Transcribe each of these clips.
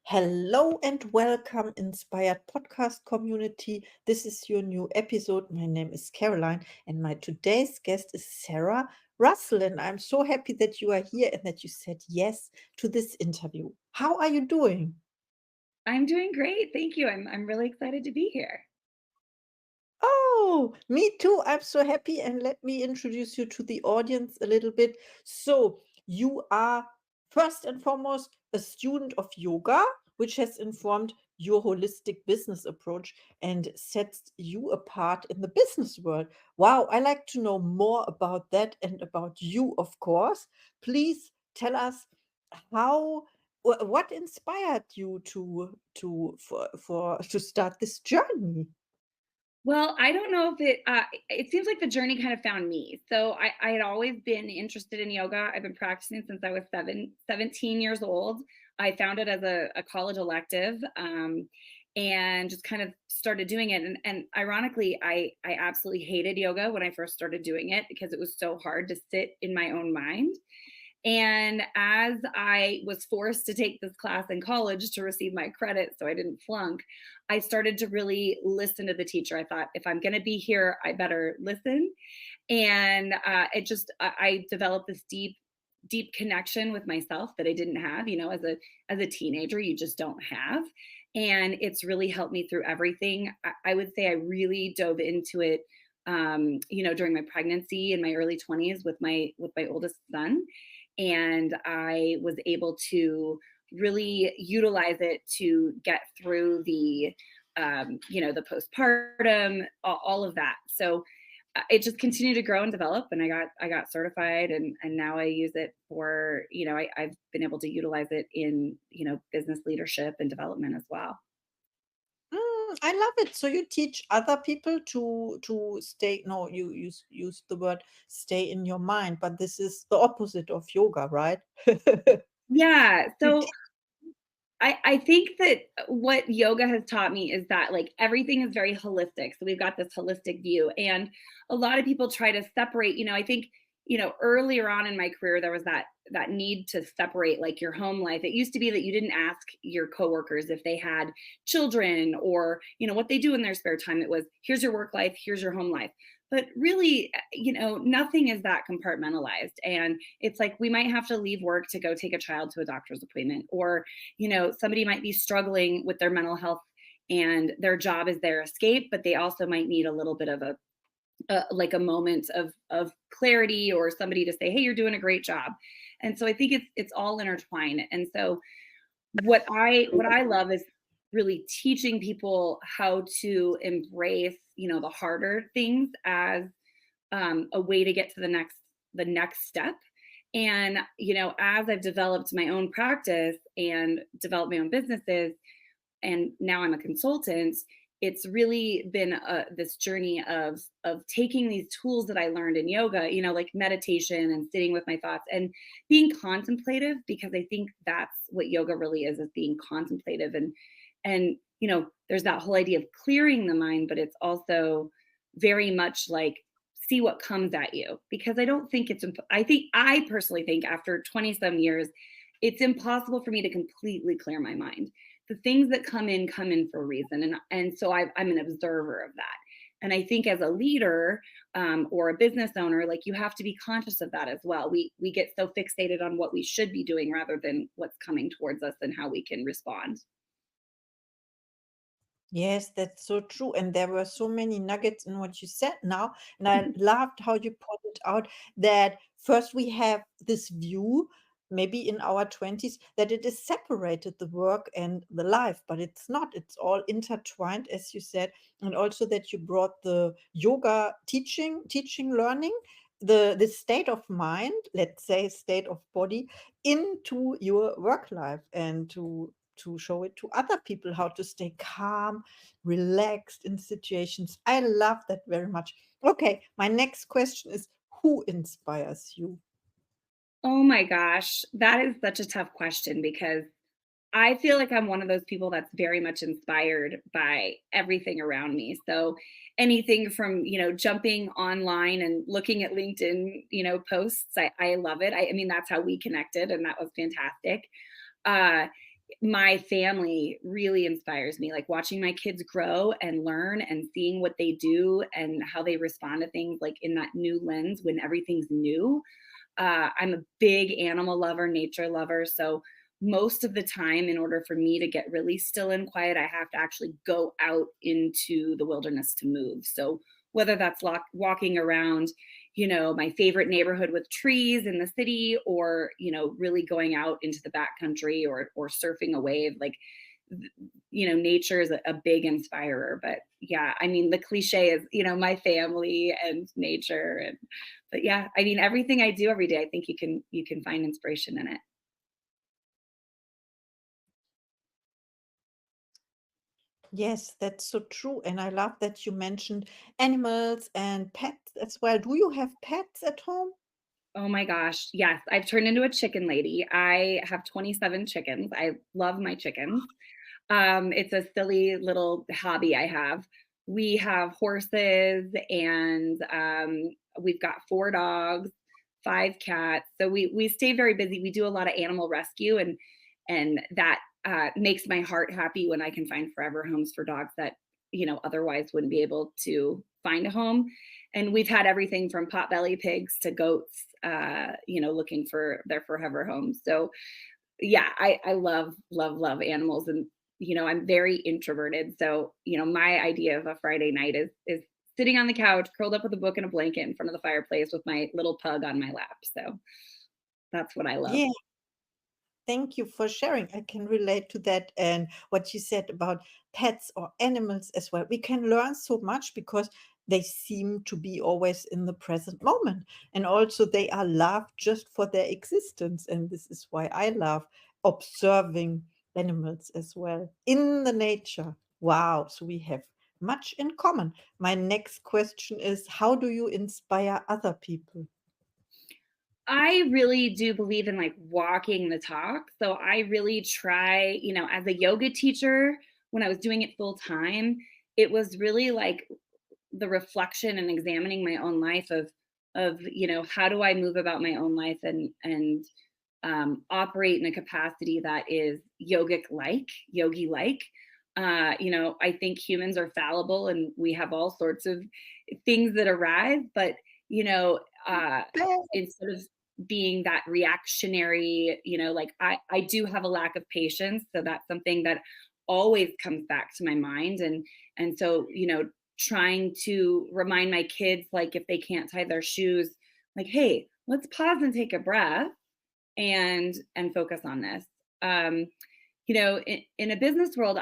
Hello and welcome, Inspired Podcast community. This is your new episode. My name is Caroline, and my today's guest is Sarah Russell. And I'm so happy that you are here and that you said yes to this interview. How are you doing? I'm doing great. Thank you. I'm really excited to be here. Oh, me too. I'm so happy. And let me introduce you to the audience a little bit. So, you are first and foremost a student of yoga, which has informed your holistic business approach and sets you apart in the business world. Wow, I like to know more about that and about you, of course. Please tell us how what inspired you to to start this journey. Well, I don't know if it seems like the journey kind of found me. So I had always been interested in yoga. I've been practicing since I was 17 years old. I found it as a college elective. And just kind of started doing it. And ironically, I absolutely hated yoga when I first started doing it because it was so hard to sit in my own mind. And as I was forced to take this class in college to receive my credit so I didn't flunk, I started to really listen to the teacher. I thought, if I'm going to be here, I better listen. And I developed this deep connection with myself that I didn't have, as a teenager, you just don't have. And it's really helped me through everything. I would say I really dove into it during my pregnancy in my early 20s with my oldest son, and I was able to really utilize it to get through the postpartum, all of that. So it just continued to grow and develop, and I got certified, and now I use it for, I've been able to utilize it in, business leadership and development as well. I love it. So you teach other people to stay. No, you use the word stay in your mind, but this is the opposite of yoga, right? Yeah. You So teach. I think that what yoga has taught me is that, like, everything is very holistic. So we've got this holistic view. And a lot of people try to separate, I think, earlier on in my career, there was that need to separate, like, your home life. It used to be that you didn't ask your coworkers if they had children or, what they do in their spare time. It was, here's your work life, here's your home life. But really, nothing is that compartmentalized. And it's like we might have to leave work to go take a child to a doctor's appointment, or somebody might be struggling with their mental health and their job is their escape, but they also might need a little bit of like a moment of clarity, or somebody to say, hey, you're doing a great job. And so I think it's all intertwined. And so what I love is really teaching people how to embrace, the harder things as a way to get to the next step. And as I've developed my own practice and developed my own businesses, and now I'm a consultant, it's really been this journey of taking these tools that I learned in yoga, like meditation and sitting with my thoughts and being contemplative, because I think that's what yoga really is being contemplative. And there's that whole idea of clearing the mind, but it's also very much like, see what comes at you, because I personally think after 20 some years, it's impossible for me to completely clear my mind. The things that come in for a reason, and so I'm an observer of that. And I think as a leader, or a business owner, like, you have to be conscious of that as well. We get so fixated on what we should be doing rather than what's coming towards us and how we can respond. Yes, that's so true. And there were so many nuggets in what you said now. And I loved how you pointed out that first we have this view, maybe in our 20s, that it is separated, the work and the life, but it's not. It's all intertwined, as you said. And also that you brought the yoga teaching, learning, the state of mind, let's say state of body, into your work life and to show it to other people how to stay calm, relaxed in situations. I love that very much. Okay, my next question is, who inspires you? Oh my gosh, that is such a tough question, because I feel like I'm one of those people that's very much inspired by everything around me. So anything from, jumping online and looking at LinkedIn, posts, I love it. I mean, that's how we connected, and that was fantastic. Uh, my family really inspires me, like watching my kids grow and learn and seeing what they do and how they respond to things like in that new lens when everything's new. I'm a big animal lover, nature lover. So most of the time, in order for me to get really still and quiet, I have to actually go out into the wilderness to move. So whether that's walking around, my favorite neighborhood with trees in the city, or really going out into the backcountry, or surfing a wave, like nature is a big inspirer. But yeah, I mean, the cliche is, my family and nature. And but yeah, I mean, everything I do every day, I think you can find inspiration in it. Yes, that's so true. And I love that you mentioned animals and pets as well. Do you have pets at home? Oh my gosh, yes, I've turned into a chicken lady. I have 27 chickens. I love my chickens. It's a silly little hobby I have. We have horses, and we've got 4 dogs, 5 cats. So we stay very busy. We do a lot of animal rescue, and that makes my heart happy when I can find forever homes for dogs that otherwise wouldn't be able to find a home. And we've had everything from potbelly pigs to goats, looking for their forever homes. So yeah, I love, love, love animals. And I'm very introverted. So my idea of a Friday night is sitting on the couch, curled up with a book and a blanket in front of the fireplace with my little pug on my lap. So that's what I love. Yeah. Thank you for sharing. I can relate to that and what you said about pets or animals as well. We can learn so much because they seem to be always in the present moment. And also, they are loved just for their existence. And this is why I love observing animals as well in the nature. Wow. So we have much in common. My next question is, how do you inspire other people? I really do believe in like walking the talk. So I really try, as a yoga teacher, when I was doing it full time, it was really like the reflection and examining my own life of how do I move about my own life, and operate in a capacity that is yogic like, yogi like. I think humans are fallible and we have all sorts of things that arise, but you know, uh, instead of being that reactionary, like I do have a lack of patience, so that's something that always comes back to my mind. And so trying to remind my kids, like if they can't tie their shoes, like, hey, let's pause and take a breath and focus on this. um in a business world,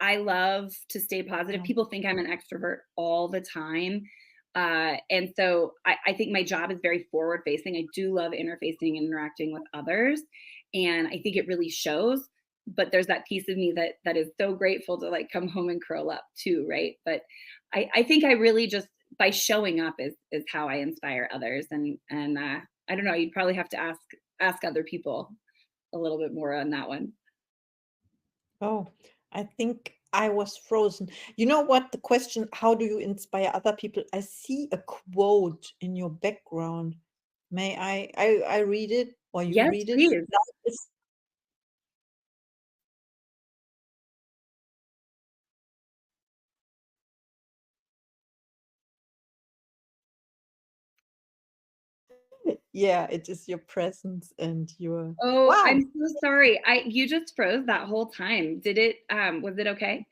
I love to stay positive. Yeah. People think I'm an extrovert all the time, and so I think my job is very forward facing. I do love interfacing and interacting with others, and I think it really shows. But there's that piece of me that is so grateful to like come home and curl up too, right? But I think I really just, by showing up is how I inspire others. And I don't know, you'd probably have to ask other people a little bit more on that one. Oh, I think I was frozen. You know what? The question, how do you inspire other people? I see a quote in your background. May I read it or you Yes, read it? please. Life is yeah, it is your presence and your Oh, wow, I'm so sorry. You just froze that whole time. Did it was it okay?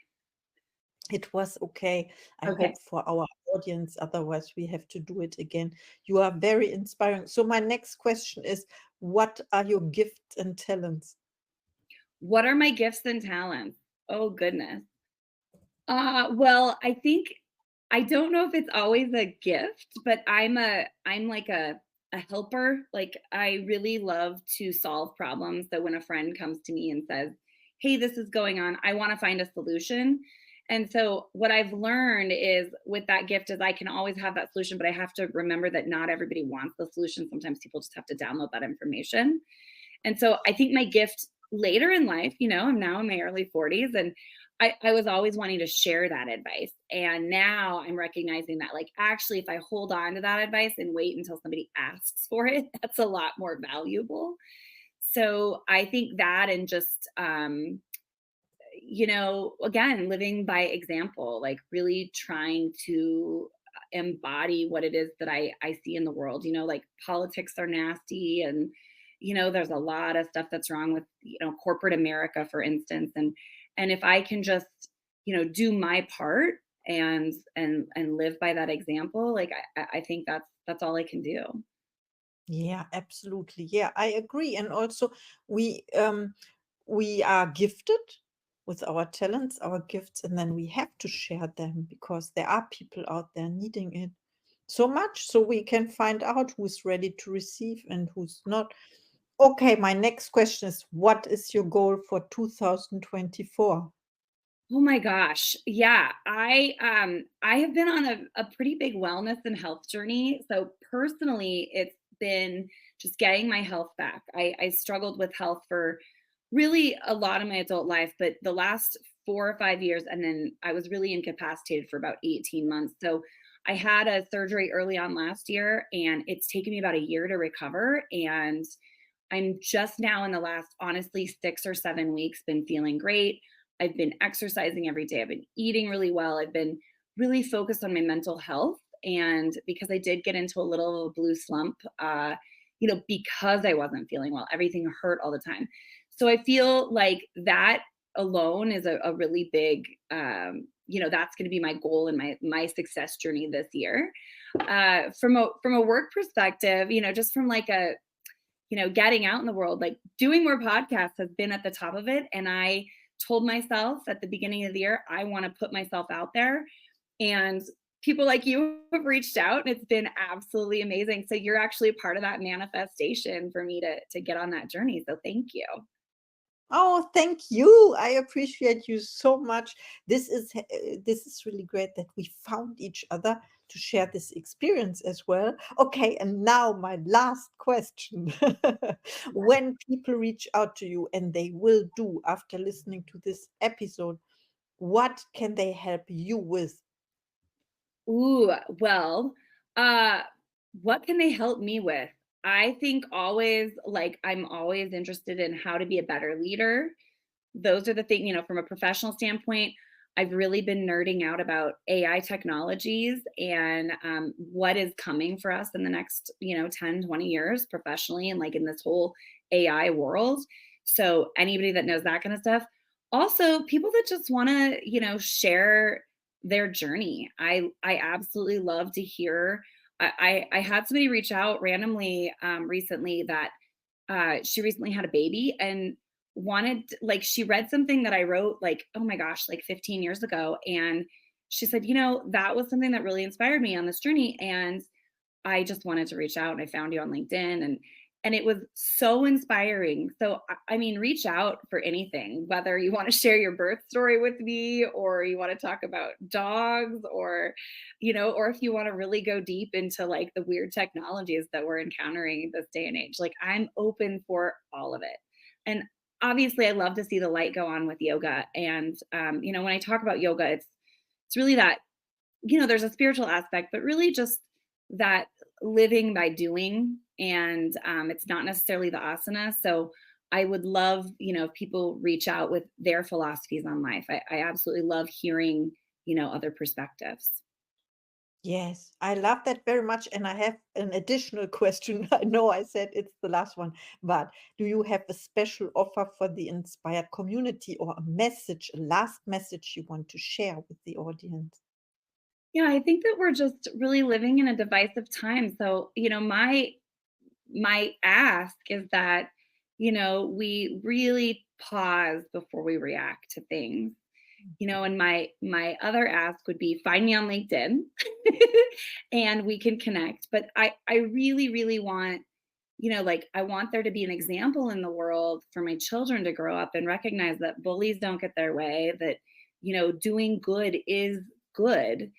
it was okay. I Okay. hope for our audience, otherwise we have to do it again. You are very inspiring. So my next question is, what are your gifts and talents? What are my gifts and talents? Oh goodness. Well, I think I don't know if it's always a gift, but I'm like a helper. Like I really love to solve problems. So when a friend comes to me and says, "Hey, this is going on. I want to find a solution." And so what I've learned is with that gift is I can always have that solution, but I have to remember that not everybody wants the solution. Sometimes people just have to download that information. And so I think my gift later in life, I'm now in my early 40s, and I was always wanting to share that advice. And now I'm recognizing that, like, actually, if I hold on to that advice and wait until somebody asks for it, that's a lot more valuable. So I think that, and just, again, living by example, like really trying to embody what it is that I see in the world. Like politics are nasty, and there's a lot of stuff that's wrong with corporate America, for instance. And if I can just do my part and live by that example, like I think that's all I can do. Yeah, absolutely. Yeah, I agree. And also we um we are gifted with our talents, our gifts, and then we have to share them because there are people out there needing it so much, so we can find out who's ready to receive and who's not. Okay, my next question is, what is your goal for 2024? Oh my gosh. Yeah. I have been on a pretty big wellness and health journey. So personally, it's been just getting my health back. I struggled with health for really a lot of my adult life, but the last 4 or 5 years, and then I was really incapacitated for about 18 months. So I had a surgery early on last year, and it's taken me about a year to recover. And I'm just now, in the last, honestly, 6 or 7 weeks, been feeling great. I've been exercising every day. I've been eating really well. I've been really focused on my mental health. And because I did get into a little of a blue slump, because I wasn't feeling well, everything hurt all the time. So I feel like that alone is a really big, that's going to be my goal in my success journey this year. From a work perspective, just from like a getting out in the world, like doing more podcasts has been at the top of it. And I told myself at the beginning of the year, I want to put myself out there. And people like you have reached out, and it's been absolutely amazing. So you're actually a part of that manifestation for me to get on that journey. So thank you. Oh, thank you. I appreciate you so much. This is really great that we found each other to share this experience as well. Okay, and now my last question. When people reach out to you, and they will do after listening to this episode, what can they help you with? Ooh, well, uh, what can they help me with? I think always, like, I'm always interested in how to be a better leader. Those are the things, from a professional standpoint, I've really been nerding out about AI technologies, and what is coming for us in the next, 10, 20 years professionally, and like in this whole AI world. So anybody that knows that kind of stuff. Also, people that just want to, share their journey. I absolutely love to hear. I had somebody reach out randomly recently that she recently had a baby, and like, she read something that I wrote, like, oh my gosh, like 15 years ago. And she said, that was something that really inspired me on this journey. And I just wanted to reach out, and I found you on LinkedIn, and it was so inspiring. So I mean, reach out for anything, whether you want to share your birth story with me, or you want to talk about dogs, or if you want to really go deep into like the weird technologies that we're encountering this day and age. Like, I'm open for all of it. And obviously I love to see the light go on with yoga. And when I talk about yoga, it's really that, there's a spiritual aspect, but really just that living by doing. And it's not necessarily the asana. So I would love, if people reach out with their philosophies on life. I absolutely love hearing, other perspectives. Yes, I love that very much. And I have an additional question. I know I said it's the last one, but do you have a special offer for the inspired community, or a message, a last message you want to share with the audience? Yeah, I think that we're just really living in a divisive time. So, my ask is that, we really pause before we react to things. And my other ask would be, find me on LinkedIn and we can connect. But I really, really want, like, I want there to be an example in the world for my children to grow up and recognize that bullies don't get their way, that, doing good is good.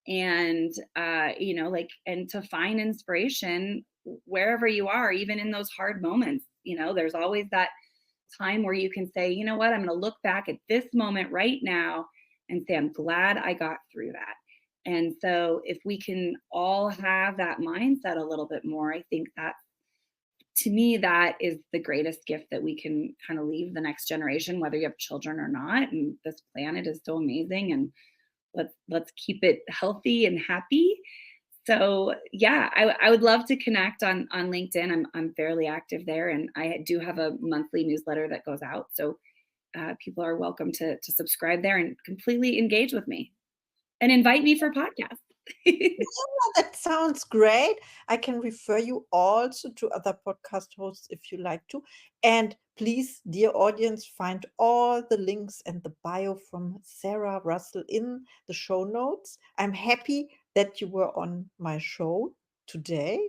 And like, and to find inspiration wherever you are, even in those hard moments. There's always that time where you can say, what, I'm going to look back at this moment right now and say, I'm glad I got through that. And so if we can all have that mindset a little bit more, I think that to me, that is the greatest gift that we can kind of leave the next generation, whether you have children or not. And this planet is so amazing, and let's keep it healthy and happy. So yeah, I would love to connect on LinkedIn. I'm fairly active there, and I do have a monthly newsletter that goes out. So people are welcome to subscribe there and completely engage with me and invite me for podcasts. That sounds great. I can refer you also to other podcast hosts if you like to. And please, dear audience, find all the links and the bio from Sarah Russell in the show notes. I'm happy that you were on my show today.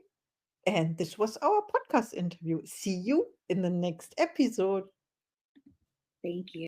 And this was our podcast interview. See you in the next episode. Thank you.